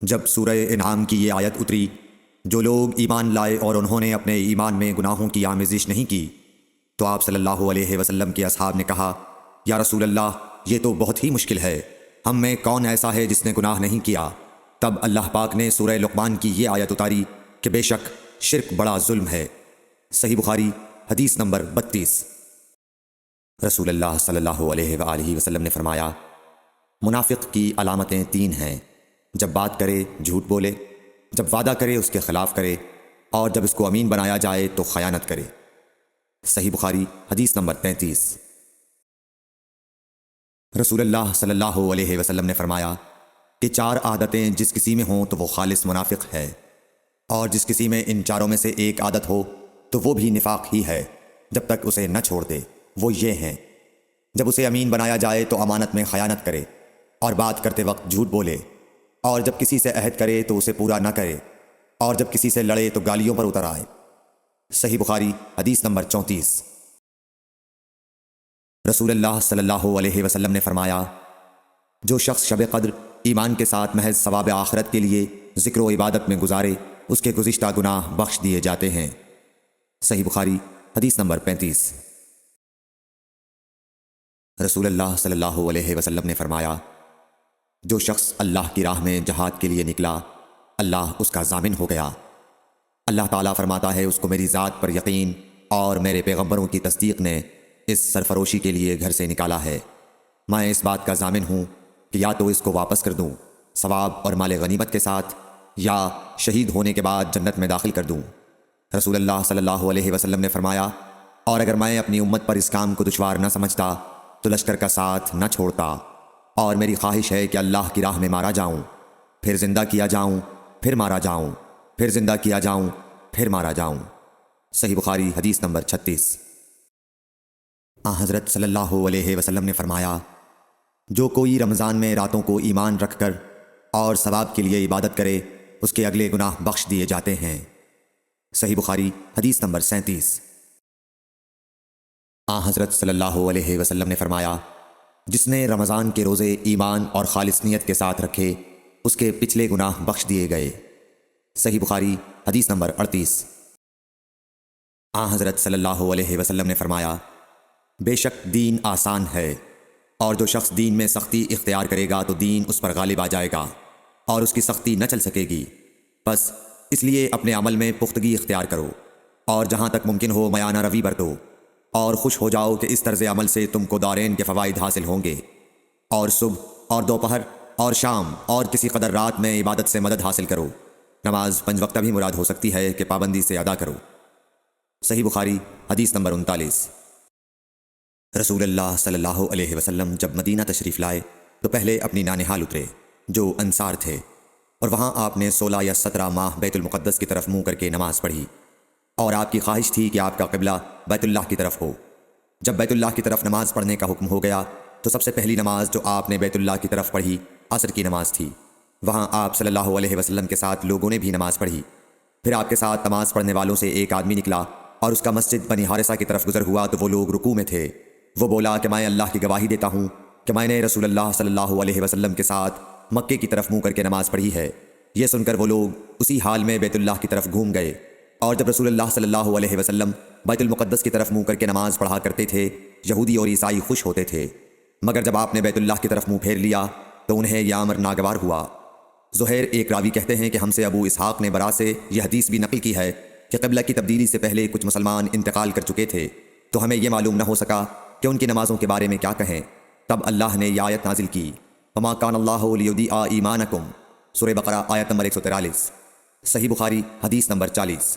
جب سورہ انعام کی یہ آیت اتری، جو لوگ ایمان لائے اور انہوں نے اپنے ایمان میں گناہوں کی آمیزش نہیں کی، تو آپ صلی اللہ علیہ وسلم کے اصحاب نے کہا، یا رسول اللہ، یہ تو بہت ہی مشکل ہے، ہم میں کون ایسا ہے جس نے گناہ نہیں کیا؟ تب اللہ پاک نے سورہ لقمان کی یہ آیت اتاری کہ بے شک شرک بڑا ظلم ہے۔ صحیح بخاری حدیث نمبر 32۔ رسول اللہ صلی اللہ علیہ وآلہ وسلم نے فرمایا، منافق کی علامتیں 3 ہیں: جب بات کرے جھوٹ بولے، جب وعدہ کرے اس کے خلاف کرے، اور جب اس کو امین بنایا جائے تو خیانت کرے۔ صحیح بخاری حدیث نمبر 33۔ رسول اللہ صلی اللہ علیہ وسلم نے فرمایا کہ 4 عادتیں جس کسی میں ہوں تو وہ خالص منافق ہے، اور جس کسی میں ان چاروں میں سے ایک عادت ہو تو وہ بھی نفاق ہی ہے جب تک اسے نہ چھوڑ دے۔ وہ یہ ہیں: جب اسے امین بنایا جائے تو امانت میں خیانت کرے، اور بات کرتے وقت جھوٹ بولے، اور جب کسی سے عہد کرے تو اسے پورا نہ کرے، اور جب کسی سے لڑے تو گالیوں پر اتر آئے۔ صحیح بخاری حدیث نمبر 34۔ رسول اللہ صلی اللہ علیہ وسلم نے فرمایا، جو شخص شب قدر ایمان کے ساتھ محض ثواب آخرت کے لیے ذکر و عبادت میں گزارے، اس کے گزشتہ گناہ بخش دیے جاتے ہیں۔ صحیح بخاری حدیث نمبر 35۔ رسول اللہ صلی اللہ علیہ وسلم نے فرمایا، جو شخص اللہ کی راہ میں جہاد کے لیے نکلا، اللہ اس کا ضامن ہو گیا۔ اللہ تعالیٰ فرماتا ہے، اس کو میری ذات پر یقین اور میرے پیغمبروں کی تصدیق نے اس سرفروشی کے لیے گھر سے نکالا ہے۔ میں اس بات کا ضامن ہوں کہ یا تو اس کو واپس کر دوں ثواب اور مال غنیمت کے ساتھ، یا شہید ہونے کے بعد جنت میں داخل کر دوں۔ رسول اللہ صلی اللہ علیہ وسلم نے فرمایا، اور اگر میں اپنی امت پر اس کام کو دشوار نہ سمجھتا تو لشکر کا ساتھ نہ چھوڑتا، اور میری خواہش ہے کہ اللہ کی راہ میں مارا جاؤں، پھر زندہ کیا جاؤں، پھر مارا جاؤں، پھر زندہ کیا جاؤں، پھر مارا جاؤں۔ صحیح بخاری حدیث نمبر 36۔ حضرت صلی اللہ علیہ وسلم نے فرمایا، جو کوئی رمضان میں راتوں کو ایمان رکھ کر اور ثواب کے لیے عبادت کرے، اس کے اگلے گناہ بخش دیے جاتے ہیں۔ صحیح بخاری حدیث نمبر 37۔ حضرت صلی اللہ علیہ وسلم نے فرمایا، جس نے رمضان کے روزے ایمان اور خالص نیت کے ساتھ رکھے، اس کے پچھلے گناہ بخش دیے گئے۔ صحیح بخاری حدیث نمبر 38۔ حضرت صلی اللہ علیہ وسلم نے فرمایا، بے شک دین آسان ہے، اور جو شخص دین میں سختی اختیار کرے گا تو دین اس پر غالب آ جائے گا، اور اس کی سختی نہ چل سکے گی۔ بس اس لیے اپنے عمل میں پختگی اختیار کرو، اور جہاں تک ممکن ہو میانہ روی برتو، اور خوش ہو جاؤ کہ اس طرز عمل سے تم کو دارین کے فوائد حاصل ہوں گے، اور صبح اور دوپہر اور شام اور کسی قدر رات میں عبادت سے مدد حاصل کرو۔ نماز 5 وقتہ بھی مراد ہو سکتی ہے کہ پابندی سے ادا کرو۔ صحیح بخاری حدیث نمبر 39۔ رسول اللہ صلی اللہ علیہ وسلم جب مدینہ تشریف لائے تو پہلے اپنی نانہال اترے جو انصار تھے، اور وہاں آپ نے 16 یا 17 ماہ بیت المقدس کی طرف منہ کر کے نماز پڑھی، اور آپ کی خواہش تھی کہ آپ کا قبلہ بیت اللہ کی طرف ہو۔ جب بیت اللہ کی طرف نماز پڑھنے کا حکم ہو گیا تو سب سے پہلی نماز جو آپ نے بیت اللہ کی طرف پڑھی عصر کی نماز تھی۔ وہاں آپ صلی اللہ علیہ وسلم کے ساتھ لوگوں نے بھی نماز پڑھی۔ پھر آپ کے ساتھ نماز پڑھنے والوں سے ایک آدمی نکلا، اور اس کا مسجد بنی حارثہ کی طرف گزر ہوا تو وہ لوگ رکوع میں تھے۔ وہ بولا کہ میں اللہ کی گواہی دیتا ہوں کہ میں نے رسول اللہ صلی اللہ علیہ وسلم کے ساتھ مکے کی طرف منہ کر کے نماز پڑھی ہے۔ یہ سن کر وہ لوگ اسی حال میں بیت اللہ کی طرف گھوم گئے، اور جب رسول اللہ صلی اللہ علیہ وسلم بیت المقدس کی طرف منہ کر کے نماز پڑھا کرتے تھے، یہودی اور عیسائی خوش ہوتے تھے، مگر جب آپ نے بیت اللہ کی طرف منہ پھیر لیا تو انہیں یہ امر ناگوار ہوا۔ زہیر ایک راوی کہتے ہیں کہ ہم سے ابو اسحاق نے برا سے یہ حدیث بھی نقل کی ہے کہ قبلہ کی تبدیلی سے پہلے کچھ مسلمان انتقال کر چکے تھے، تو ہمیں یہ معلوم نہ ہو سکا کہ ان کی نمازوں کے بارے میں کیا کہیں۔ تب اللہ نے یہ آیت نازل کی، وما کان اللہ لیضیع ایمانکم، سورہ بقرہ آیت نمبر 143۔ صحیح بخاری حدیث نمبر 40۔